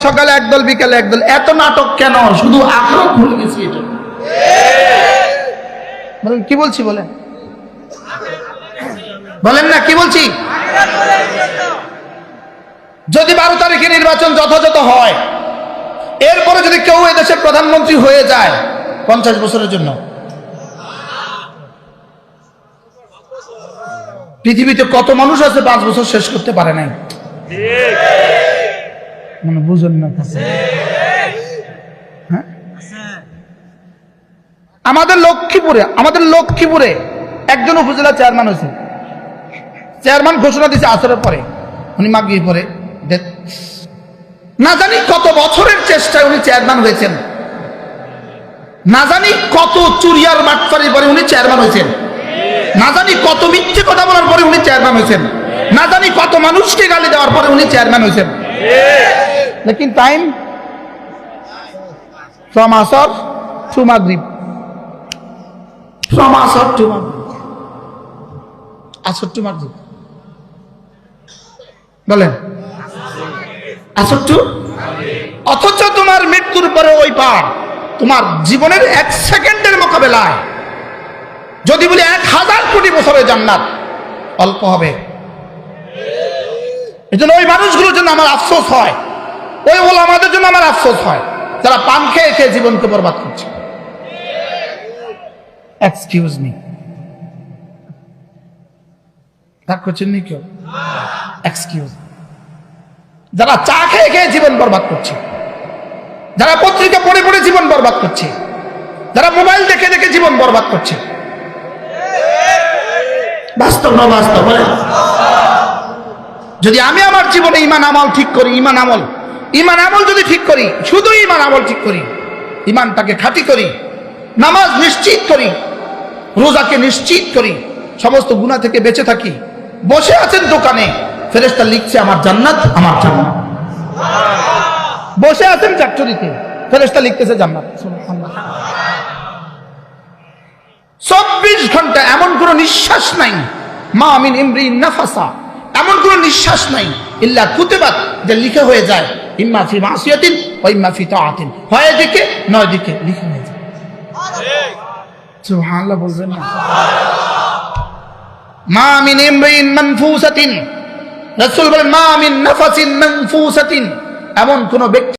সকালে একদল বিকালে একদল, এত নাটক কেন? শুধু আখড়া ভুলে গেছি এটা। বলেন কি বলছি, বলেন বলেন না কি বলছি? যদি 12 তারিখে নির্বাচন যথাযথ হয়, এরপরে যদি কেউ এদেশের প্রধানমন্ত্রী হয়ে যায় 50 বছরের জন্য, পৃথিবীতে কত মানুষ আছে 5 বছর শেষ করতে পারে নাই? মানে বুঝেন না? হ্যাঁ, আমাদের লক্ষ্মীপুরে একজন উপজেলা চেয়ারম্যান হয়েছে। চেয়ারম্যান ঘোষণা দিয়েছে আসরের পরে, উনি মাগরিবের পরে না জানি কত বছরের চেষ্টায় উনি চেয়ারম্যান হয়েছেন, না জানি কত চুরিয়ার বাটপারির পরে উনি চেয়ারম্যান হয়েছেন, না জানি কত মিথ্যে কথা বলার পরে উনি চেয়ারম্যান হয়েছেন, না জানি কত মানুষকে গালি দেওয়ার পরে উনি চেয়ারম্যান হয়েছেন। लेकिन time from asar to maghrib, from asar to maghrib, asar to maghrib, বলেন asar to, অথচ তোমার মৃত্যুর পরে ওই পার তোমার জীবনের 1 সেকেন্ডের মোকাবেলায় যদি বলি 1000 কোটি বছরের জান্নাত, অল্প হবে। এজন্য ওই মানুষগুলোর জন্য আমার আফসোস হয়, ওই ওলামাদের জন্য আমার আফসোস হয়, যারা পান খেয়ে খেয়ে জীবনকে বরবাদ করছে। এক্সকিউজ মি, রাগ করছেন নি কেউ? এক্সকিউজ, যারা চা খেয়ে খেয়ে জীবন বরবাদ করছে, যারা পত্রিকা পড়ে পড়ে জীবন বরবাদ করছে, যারা মোবাইল দেখে দেখে জীবন বরবাদ করছে, বাস্তব না বাস্তব? যদি আমি আমার জীবনে ইমান আমল ঠিক করি, ইমান আমল যদি ঠিক করি, শুধু ইমান আমল ঠিক করি, ইমানটাকে খাঁটি করি, নামাজ নিশ্চিত করি, রোজাকে নিশ্চিত করি, সমস্ত গুনাহ থেকে বেঁচে থাকি, বসে আছেন দোকানে, ফেরেশতা লিখছে আমার জান্নাত, আমার জান্নাত। বসে আছেন ফ্যাক্টরিতে, ফেরেশতা লিখতেছে জান্নাত। সুবহানাল্লাহ। 24 ঘন্টা এমন কোন নিঃশ্বাস নাই, মা মিন ইমরিন নাফাসা, এমন কোন নিঃশ্বাস নাই ইল্লা কুতিবাত, যে লিখে হয়ে যায় ইম্মা ফি মাসিয়াতিন ওয়া ইম্মা ফি তাআতিন, হয় দিকে নয় দিকে লিখে হয়ে যায়। সুবহানাল্লাহ বলবেন না? মা মিন ইমরিন মানফুসাতিন, রাসূল বলেন মা মিন নাফাসিন মানফুসাতিন, এমন কোন ব্যক্তি